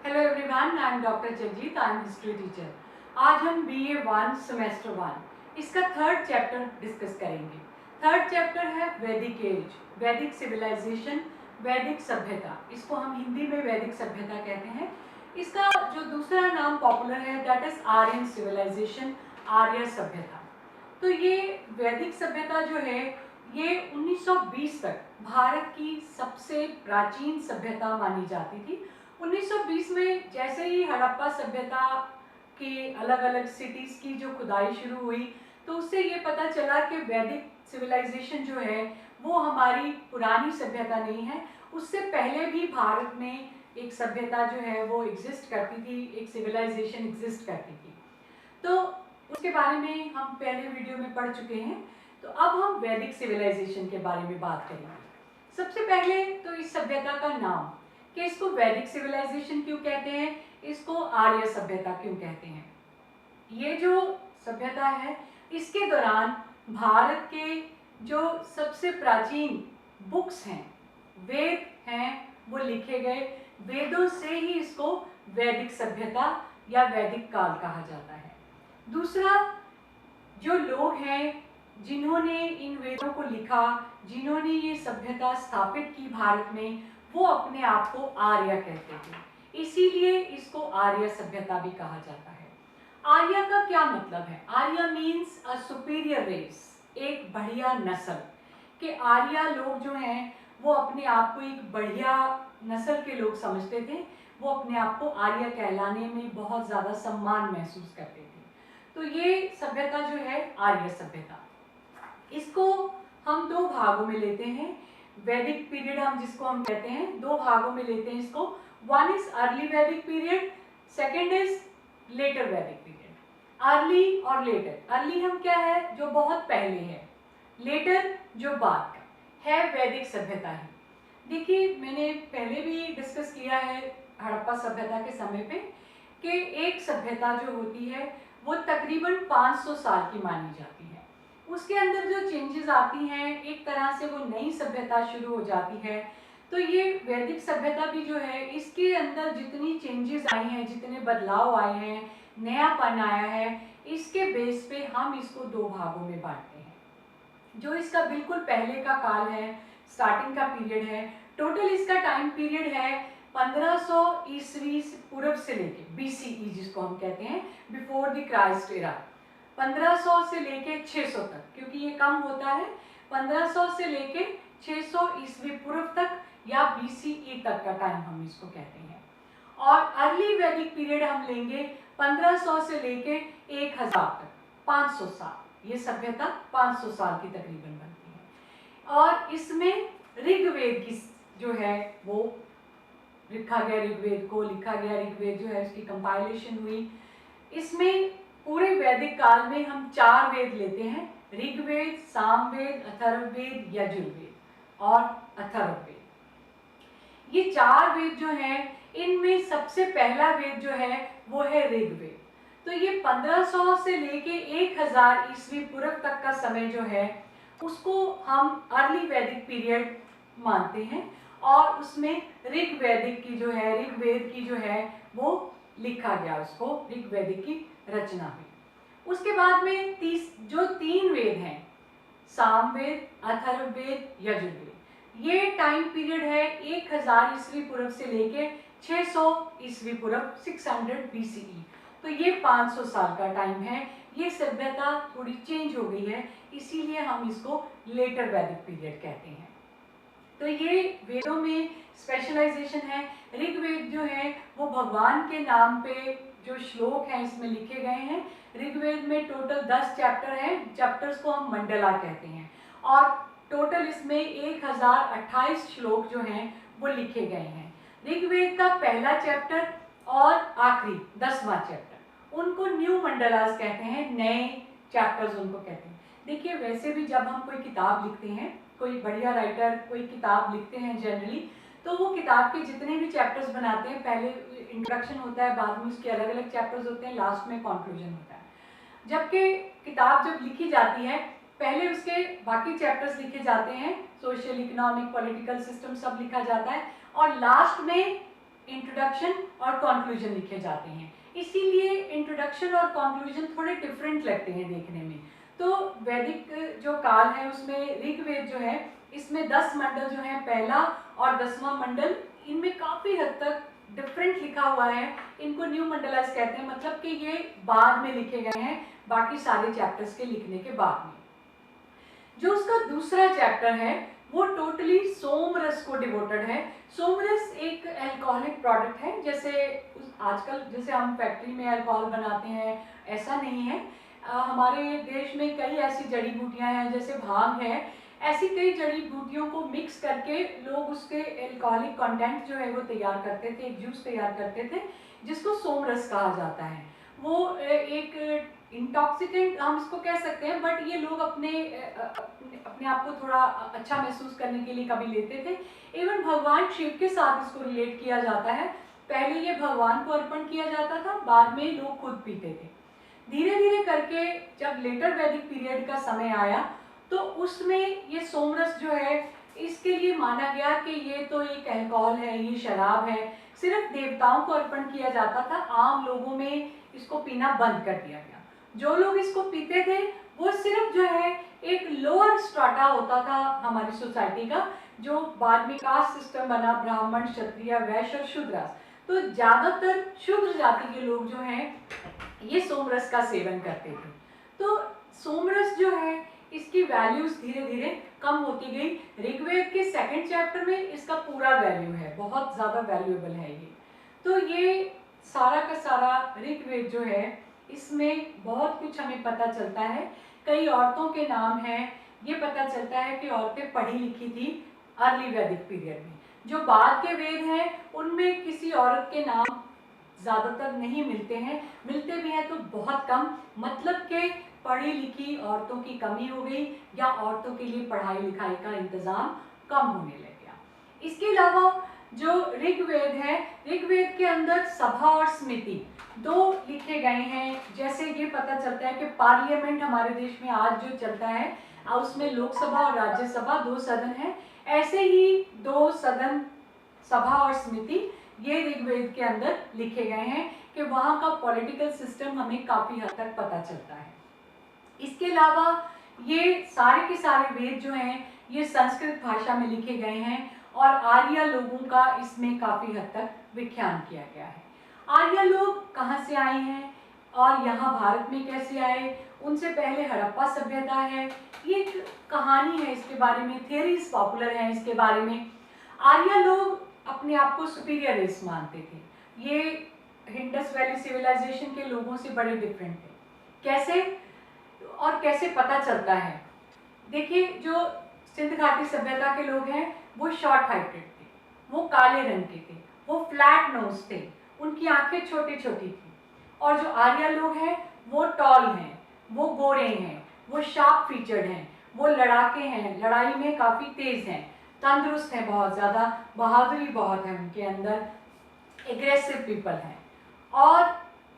Hello everyone, I am doctor Jagjit, I am history teacher. आज हम BA 1 semester 1 इसका third chapter discuss करेंगे। Third chapter है वैदिक एज, वैदिक सिविलाइजेशन, वैदिक सभ्यता। इसको हम हिंदी में वैदिक सभ्यता कहते हैं। इसका जो दूसरा नाम पॉपुलर है दैट इज आर्यन सिविलाइजेशन, आर्य सभ्यता। तो ये वैदिक सभ्यता जो है ये 1920 तक भारत की सबसे प्राचीन सभ्यता मानी जाती थी। 1920 में जैसे ही हड़प्पा सभ्यता के अलग अलग सिटीज़ की जो खुदाई शुरू हुई तो उससे ये पता चला कि वैदिक सिविलाइजेशन जो है वो हमारी पुरानी सभ्यता नहीं है। उससे पहले भी भारत में एक सभ्यता जो है वो एग्जिस्ट करती थी, एक सिविलाइजेशन एग्जिस्ट करती थी। तो उसके बारे में हम पहले वीडियो में पढ़ चुके हैं। तो अब हम वैदिक सिविलाइजेशन के बारे में बात करेंगे। सबसे पहले तो इस सभ्यता का नाम, कि इसको वैदिक सिविलाइजेशन क्यों कहते हैं, इसको आर्य सभ्यता क्यों कहते हैं। ये जो सभ्यता है इसके दौरान भारत के जो सबसे प्राचीन बुक्स हैं, वेद हैं, वो लिखे गए। वेदों से ही इसको वैदिक सभ्यता या वैदिक काल कहा जाता है। दूसरा, जो लोग हैं जिन्होंने इन वेदों को लिखा, जिन्होंने ये सभ्यता स्थापित की भारत में, वो अपने आप को आर्य कहते थे, इसीलिए इसको आर्य सभ्यता भी कहा जाता है। आर्य का क्या मतलब है? आर्य मीन्स अ सुपीरियर रेस, एक बढ़िया नस्ल। कि आर्य लोग जो हैं वो अपने आप को एक बढ़िया नस्ल के लोग समझते थे, वो अपने आप को आर्य कहलाने में बहुत ज़्यादा सम्मान महसूस करते थे। तो ये सभ्यता जो है आर्य सभ्यता, इसको हम दो भागों में लेते हैं। वैदिक पीरियड हम जिसको हम कहते हैं, दो भागों में लेते हैं इसको। वन इज अर्ली वैदिक पीरियड, सेकेंड इज लेटर वैदिक पीरियड। अर्ली और लेटर, अर्ली हम क्या है जो बहुत पहले है, लेटर जो बाद का है, वैदिक सभ्यता है। देखिए मैंने पहले भी डिस्कस किया है हड़प्पा सभ्यता के समय पे कि एक सभ्यता जो होती है वो तकरीबन 500 साल की मानी जाती है। उसके अंदर जो चेंजेस आती हैं, एक तरह से वो नई सभ्यता शुरू हो जाती है। तो ये वैदिक सभ्यता भी जो है इसके अंदर जितनी चेंजेस आई हैं, जितने बदलाव आए हैं, नयापन आया है, इसके बेस पे हम इसको दो भागों में बांटते हैं। जो इसका बिल्कुल पहले का काल है, स्टार्टिंग का पीरियड है, टोटल इसका टाइम पीरियड है 1500 ईस्वी पूर्व से लेके BCE जिसको हम कहते हैं, बिफोर द क्राइस्ट एरा। 1500 से लेके 600 तक, क्योंकि ये कम होता है, 1500 से लेके 600 ईस्वी पूर्व तक या BCE तक का टाइम हम इसको कहते हैं। और अर्ली वैदिक पीरियड हम लेंगे 1500 से लेके 1000 तक, 500 साल। ये सभ्यता 500 साल की तकरीबन बनती है। और इसमें ऋग्वेद की जो है वो लिखा गया, ऋग्वेद को लिखा गया, ऋग्वेद जो है उसकी कंपाइलेशन हुई। इसमें पूरे वैदिक काल में हम 4 वेद लेते हैं, ऋग्वेद, सामवेद, अथर्ववेद, यजुर्वेद और अथर्ववेद। ये 4 वेद जो हैं इनमें सबसे पहला वेद जो है वो है ऋग्वेद। तो ये 1500 से लेके 1000 ईस्वी पूर्व तक का समय जो है उसको हम अर्ली वैदिक पीरियड मानते हैं। और उसमें ऋग्वेदिक की जो है, ऋग्वेद की जो है वो लिखा गया, उसको ऋग्वेदिक की रचना हुई। उसके बाद में जो 3 वेद हैं, सामवेद, अथर्ववेद, यजुर्वेद, ये टाइम पीरियड है 1000 ईस्वी पूर्व से लेके 600 ईस्वी पूर्व, 600 BCE। तो ये 500 साल का टाइम है। ये सभ्यता थोड़ी चेंज हो गई है, इसीलिए हम इसको लेटर वैदिक पीरियड कहते हैं। तो ये वेदों में स्पेशलाइजेशन है। ऋग्वेद जो है वो भगवान के नाम पे जो श्लोक हैं इसमें लिखे गए हैं। ऋग्वेद में टोटल 10 चैप्टर हैं, चैप्टर्स को हम मंडला कहते हैं। और टोटल इसमें 1028 श्लोक जो हैं वो लिखे गए हैं। ऋग्वेद का पहला चैप्टर और आखिरी 10वां चैप्टर, उनको न्यू मंडलास कहते हैं, नए चैप्टर्स उनको कहते हैं। देखिए वैसे भी जब हम कोई किताब लिखते हैं, कोई बढ़िया राइटर कोई किताब लिखते हैं जनरली, तो वो किताब के जितने भी चैप्टर्स बनाते हैं, पहले इंट्रोडक्शन होता है, बाद में उसके अलग अलग चैप्टर्स होते हैं, लास्ट में कंक्लूजन होता है। जबकि किताब जब लिखी जाती है पहले उसके बाकी चैप्टर्स लिखे जाते हैं, सोशल, इकोनॉमिक, पॉलिटिकल सिस्टम सब लिखा जाता है, और लास्ट में इंट्रोडक्शन और कंक्लूजन लिखे जाते हैं, इसीलिए इंट्रोडक्शन और कंक्लूजन थोड़े डिफरेंट लगते हैं देखने में। तो वैदिक जो काल है उसमें ऋग्वेद जो है इसमें 10 मंडल जो है, पहला और 10वां मंडल, इनमें काफ़ी हद तक डिफरेंट लिखा हुआ है। इनको न्यू मंडलास कहते हैं, मतलब कि ये बाद में लिखे गए हैं बाकी सारे चैप्टर्स के लिखने के बाद में। जो उसका दूसरा चैप्टर है वो टोटली सोमरस को डिवोटेड है। सोमरस एक अल्कोहलिक प्रोडक्ट है, जैसे आजकल जैसे हम फैक्ट्री में अल्कोहल बनाते हैं ऐसा नहीं है। हमारे देश में कई ऐसी जड़ी बूटियां हैं, जैसे भांग है, ऐसी कई जड़ी बूटियों को मिक्स करके लोग उसके अल्कोहलिक कंटेंट जो है वो तैयार करते थे, एक जूस तैयार करते थे जिसको सोमरस कहा जाता है। वो एक इंटॉक्सिकेंट हम इसको कह सकते हैं, बट ये लोग अपने आप को थोड़ा अच्छा महसूस करने के लिए कभी लेते थे। इवन भगवान शिव के साथ इसको रिलेट किया जाता है। पहले ये भगवान को अर्पण किया जाता था, बाद में लोग खुद पीते थे। धीरे धीरे करके जब लेटर वैदिक पीरियड का समय आया तो उसमें ये सोमरस जो है इसके लिए माना गया कि ये तो एक अल्कोहल है, ये शराब है, सिर्फ देवताओं को अर्पण किया जाता था, आम लोगों में इसको पीना बंद कर दिया गया। जो लोग इसको पीते थे वो सिर्फ जो है एक लोअर स्ट्राटा होता था हमारी सोसाइटी का, जो बाद में कास्ट सिस्टम बना, ब्राह्मण, क्षत्रिय, वैश्य और शूद्र। तो ज्यादातर शूद्र जाति के लोग जो हैं ये सोमरस का सेवन करते थे। तो सोमरस जो है इसकी वैल्यूज धीरे धीरे कम होती गई। ऋग्वेद के सेकंड चैप्टर में इसका पूरा वैल्यू है, बहुत ज़्यादा वैल्यूएबल है ये। तो ये सारा का सारा ऋग्वेद जो है इसमें बहुत कुछ हमें पता चलता है। कई औरतों के नाम हैं, ये पता चलता है कि औरतें पढ़ी लिखी थी अर्ली वैदिक पीरियड में। जो बाद के वेद हैं उनमें किसी औरत के नाम ज़्यादातर नहीं मिलते हैं, मिलते भी हैं तो बहुत कम, मतलब कि पढ़ी लिखी औरतों की कमी हो गई या औरतों के लिए पढ़ाई लिखाई का इंतज़ाम कम होने लग गया। इसके अलावा जो ऋग्वेद है, ऋग्वेद के अंदर सभा और स्मृति दो लिखे गए हैं। जैसे ये पता चलता है कि पार्लियामेंट हमारे देश में आज जो चलता है उसमें लोकसभा और राज्यसभा दो सदन है, ऐसे ही दो सदन सभा और स्मृति ये ऋग्वेद के अंदर लिखे गए हैं कि वहाँ का पॉलिटिकल सिस्टम हमें काफ़ी हद तक पता चलता है। इसके अलावा ये सारे के सारे वेद जो हैं ये संस्कृत भाषा में लिखे गए हैं और आर्य लोगों का इसमें काफ़ी हद तक व्याख्यान किया गया है। आर्य लोग कहाँ से आए हैं और यहाँ भारत में कैसे आए, उनसे पहले हड़प्पा सभ्यता है, ये एक कहानी है, इसके बारे में थियरीज पॉपुलर हैं इसके बारे में। आर्य लोग अपने आप को सुपीरियर रेस मानते थे, ये इंडस वैली सिविलाइजेशन के लोगों से बड़े डिफरेंट थे। कैसे और कैसे पता चलता है, देखिए जो सिंध घाटी सभ्यता के लोग हैं वो शॉर्ट हाइटेड थे, वो काले रंग के थे, वो फ्लैट नोज थे, उनकी आंखें छोटी छोटी थी। और जो आर्य लोग हैं वो टॉल हैं, वो गोरे हैं, वो शार्प फीचर्ड हैं, वो लड़ाके हैं, लड़ाई में काफ़ी तेज़ हैं, तंदुरुस्त हैं, बहुत ज़्यादा बहादुरी बहुत है उनके अंदर, एग्रेसिव पीपल हैं। और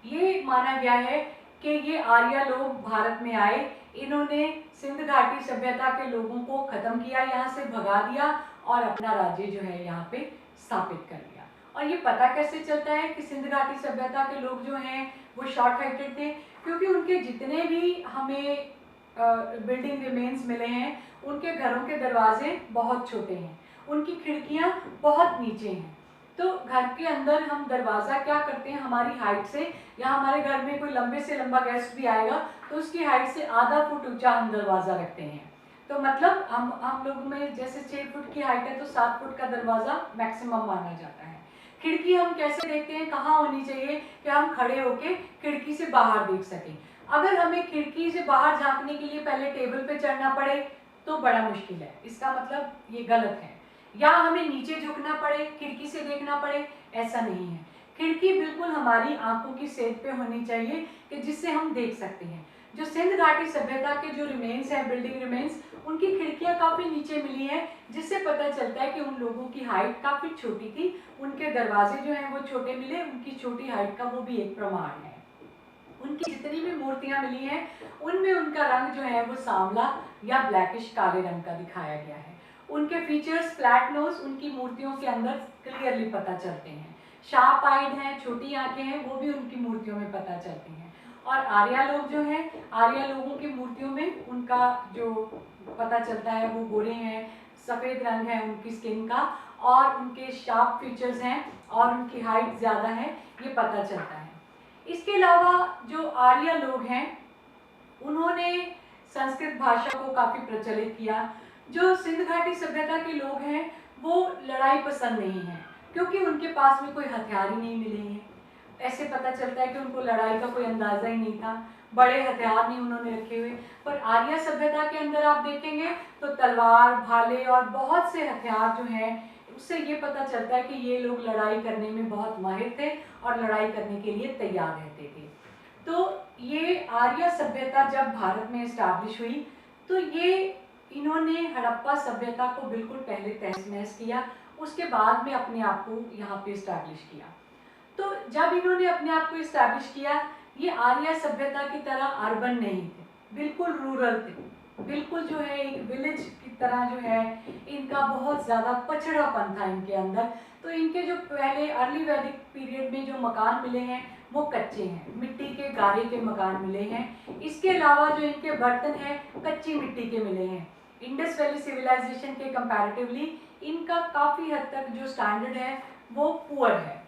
ये माना गया है कि ये आर्य लोग भारत में आए, इन्होंने सिंध घाटी सभ्यता के लोगों को ख़त्म किया, यहाँ से भगा दिया और अपना राज्य जो है यहाँ पे स्थापित कर लिया। और ये पता कैसे चलता है कि सिंध घाटी सभ्यता के लोग जो हैं वो शॉर्ट हाइटेड थे, क्योंकि उनके जितने भी हमें बिल्डिंग रिमेन्स मिले हैं उनके घरों के दरवाजे बहुत छोटे हैं, उनकी खिड़कियाँ बहुत नीचे हैं। तो घर के अंदर हम दरवाज़ा क्या करते हैं, हमारी हाइट से, या हमारे घर में कोई लंबे से लंबा गेस्ट भी आएगा तो उसकी हाइट से आधा फुट ऊंचा हम दरवाज़ा रखते हैं। तो मतलब हम लोग में जैसे 6 फुट की हाइट है तो 7 फुट का दरवाज़ा मैक्सिमम माना जाता है। खिड़की हम कैसे देखते हैं, कहाँ होनी चाहिए कि हम खड़े होके खिड़की से बाहर देख सकें। अगर हमें खिड़की से बाहर झांकने के लिए पहले टेबल पे चढ़ना पड़े तो बड़ा मुश्किल है, इसका मतलब ये गलत है। या हमें नीचे झुकना पड़े, खिड़की से देखना पड़े, ऐसा नहीं है। खिड़की बिल्कुल हमारी आंखों की सेध पे होनी चाहिए कि जिससे हम देख सकते हैं। जो सिंध घाटी सभ्यता के जो रिमेन्स हैं, बिल्डिंग रिमेन्स, उनकी खिड़कियां काफ़ी नीचे मिली हैं, जिससे पता चलता है कि उन लोगों की हाइट काफ़ी छोटी थी, उनके दरवाजे जो हैं वो छोटे मिले, उनकी छोटी हाइट का वो भी एक प्रमाण है। उनकी जितनी भी मूर्तियां मिली हैं उनमें उनका रंग जो है वो सांवला या ब्लैकिश काले रंग का दिखाया गया है। उनके फीचर्स फ्लैट नोज उनकी मूर्तियों के अंदर क्लियरली पता चलते हैं। शार्प आइड हैं, छोटी आंखें हैं, वो भी उनकी मूर्तियों में पता चलती हैं। और आर्या लोग जो हैं, आर्या लोगों की मूर्तियों में उनका जो पता चलता है वो गोरे हैं, सफ़ेद रंग है उनकी स्किन का, और उनके शार्प फीचर्स हैं और उनकी हाइट ज़्यादा है, ये पता चलता है। इसके अलावा जो आर्या लोग हैं उन्होंने संस्कृत भाषा को काफ़ी प्रचलित किया। जो सिंध घाटी सभ्यता के लोग हैं वो लड़ाई पसंद नहीं हैं, क्योंकि उनके पास में कोई हथियार ही नहीं मिले हैं। ऐसे पता चलता है कि उनको लड़ाई का कोई अंदाज़ा ही नहीं था, बड़े हथियार नहीं उन्होंने रखे हुए। पर आर्य सभ्यता के अंदर आप देखेंगे तो तलवार, भाले और बहुत से हथियार जो हैं, उससे ये पता चलता है कि ये लोग लड़ाई करने में बहुत माहिर थे और लड़ाई करने के लिए तैयार रहते थे। तो ये आर्य सभ्यता जब भारत में इस्टाब्लिश हुई तो ये इन्होंने हड़प्पा सभ्यता को बिल्कुल पहले तहस नहस किया, उसके बाद में अपने आप को यहाँ पे इस्टेब्लिश किया। तो जब इन्होंने अपने आप को इस्टेब्लिश किया, ये आर्य सभ्यता की तरह अर्बन नहीं थे, बिल्कुल रूरल थे, बिल्कुल जो है एक विलेज की तरह जो है, इनका बहुत ज़्यादा पछड़ापन था इनके अंदर। तो इनके जो पहले अर्ली वैदिक पीरियड में जो मकान मिले हैं वो कच्चे हैं, मिट्टी के गारे के मकान मिले हैं। इसके अलावा जो इनके बर्तन हैं कच्ची मिट्टी के मिले हैं। इंडस वैली सिविलाइजेशन के कंपैरेटिवली इनका काफ़ी हद तक जो स्टैंडर्ड है वो पुअर है।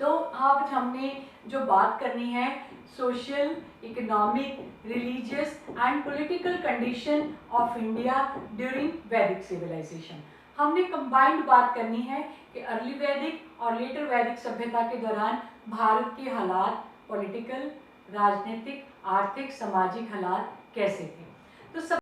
तो आज हमने जो बात करनी है social, economic, religious and political condition of India during वैदिक सिविलाइजेशन। हमने कंबाइंड बात करनी है कि अर्ली वैदिक और लेटर वैदिक सभ्यता के दौरान भारत के हालात, पॉलिटिकल, राजनीतिक, आर्थिक, सामाजिक हालात कैसे थे। तो सब